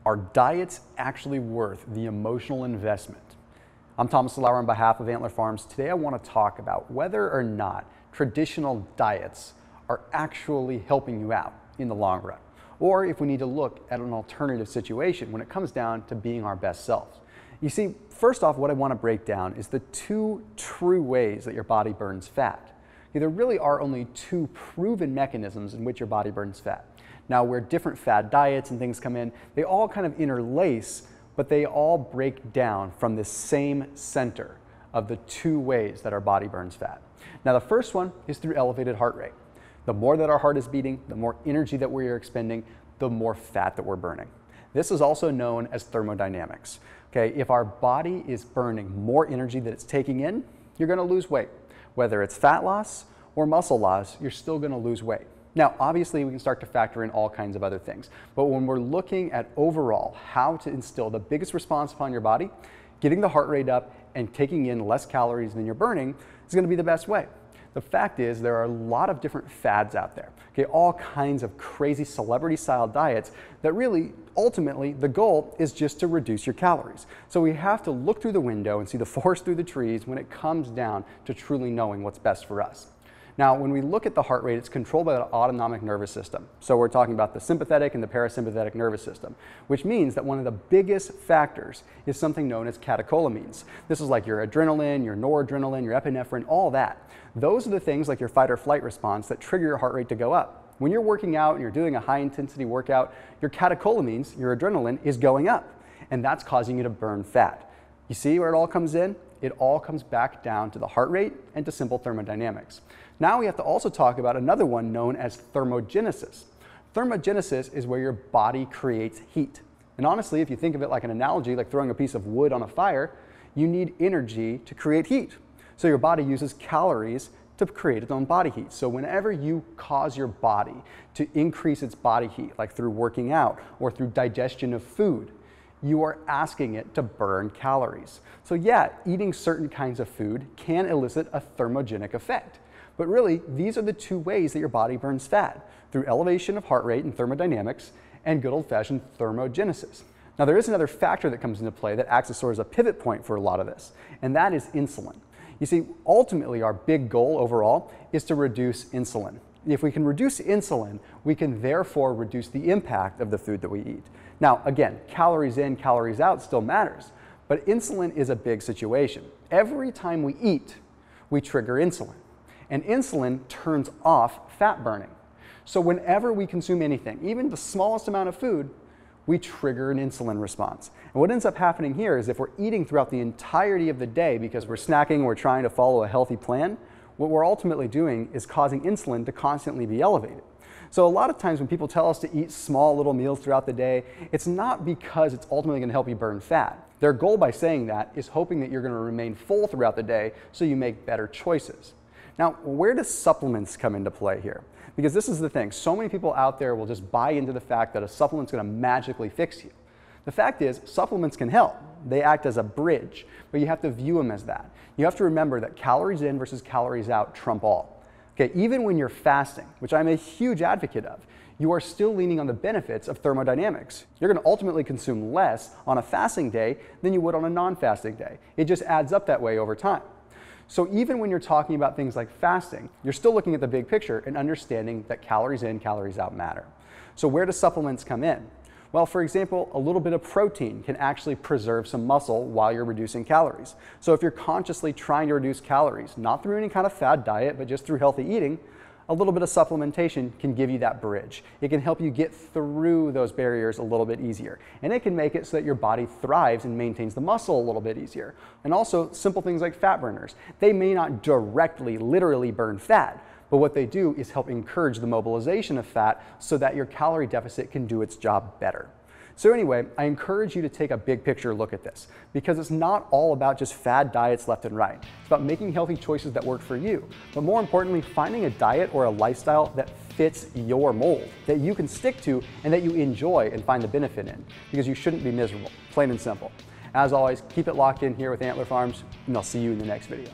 Are diets actually worth the emotional investment? I'm Thomas Delauer on behalf of Antler Farms. Today I want to talk about whether or not traditional diets are actually helping you out in the long run, or if we need to look at an alternative situation when it comes down to being our best selves. You see, first off, what I want to break down is the two true ways that your body burns fat. There really are only two proven mechanisms in which your body burns fat. Now, where different fad diets and things come in, they all kind of interlace, but they all break down from the same center of the two ways that our body burns fat. Now, the first one is through elevated heart rate. The more that our heart is beating, the more energy that we are expending, the more fat that we're burning. This is also known as thermodynamics. Okay, if our body is burning more energy than it's taking in, you're going to lose weight. Whether it's fat loss or muscle loss, you're still going to lose weight. Now, obviously, we can start to factor in all kinds of other things. But when we're looking at overall how to instill the biggest response upon your body, getting the heart rate up and taking in less calories than you're burning is going to be the best way. The fact is, there are a lot of different fads out there. Okay, all kinds of crazy celebrity-style diets that really, ultimately, the goal is just to reduce your calories. So we have to look through the window and see the forest through the trees when it comes down to truly knowing what's best for us. Now, when we look at the heart rate, it's controlled by the autonomic nervous system. So we're talking about the sympathetic and the parasympathetic nervous system, which means that one of the biggest factors is something known as catecholamines. This is like your adrenaline, your noradrenaline, your epinephrine, all that. Those are the things like your fight or flight response that trigger your heart rate to go up. When you're working out and you're doing a high intensity workout, your catecholamines, your adrenaline, is going up, and that's causing you to burn fat. You see where it all comes in? It all comes back down to the heart rate and to simple thermodynamics. Now we have to also talk about another one known as thermogenesis. Thermogenesis is where your body creates heat. And honestly, if you think of it like an analogy, like throwing a piece of wood on a fire, you need energy to create heat. So your body uses calories to create its own body heat. So whenever you cause your body to increase its body heat, like through working out or through digestion of food, you are asking it to burn calories. So yeah, eating certain kinds of food can elicit a thermogenic effect. But really, these are the two ways that your body burns fat, through elevation of heart rate and thermodynamics and good old-fashioned thermogenesis. Now, there is another factor that comes into play that acts as sort of a pivot point for a lot of this, and that is insulin. You see, ultimately, our big goal overall is to reduce insulin. If we can reduce insulin, we can therefore reduce the impact of the food that we eat. Now, again, calories in, calories out still matters, but insulin is a big situation. Every time we eat, we trigger insulin, and insulin turns off fat burning. So whenever we consume anything, even the smallest amount of food, we trigger an insulin response. And what ends up happening here is if we're eating throughout the entirety of the day because we're snacking, we're trying to follow a healthy plan, what we're ultimately doing is causing insulin to constantly be elevated. So a lot of times when people tell us to eat small little meals throughout the day, it's not because it's ultimately going to help you burn fat. Their goal by saying that is hoping that you're going to remain full throughout the day so you make better choices. Now, where do supplements come into play here? Because this is the thing, so many people out there will just buy into the fact that a supplement's going to magically fix you. The fact is, supplements can help. They act as a bridge, but you have to view them as that. You have to remember that calories in versus calories out trump all. Okay, even when you're fasting, which I'm a huge advocate of, you are still leaning on the benefits of thermodynamics. You're going to ultimately consume less on a fasting day than you would on a non-fasting day. It just adds up that way over time. So even when you're talking about things like fasting, you're still looking at the big picture and understanding that calories in, calories out matter. So where do supplements come in? Well, for example, a little bit of protein can actually preserve some muscle while you're reducing calories. So if you're consciously trying to reduce calories, not through any kind of fad diet, but just through healthy eating, a little bit of supplementation can give you that bridge. It can help you get through those barriers a little bit easier. And it can make it so that your body thrives and maintains the muscle a little bit easier. And also simple things like fat burners. They may not directly, literally burn fat, but what they do is help encourage the mobilization of fat so that your calorie deficit can do its job better. So anyway, I encourage you to take a big picture look at this because it's not all about just fad diets left and right. It's about making healthy choices that work for you, but more importantly, finding a diet or a lifestyle that fits your mold, that you can stick to and that you enjoy and find the benefit in, because you shouldn't be miserable, plain and simple. As always, keep it locked in here with Antler Farms, and I'll see you in the next video.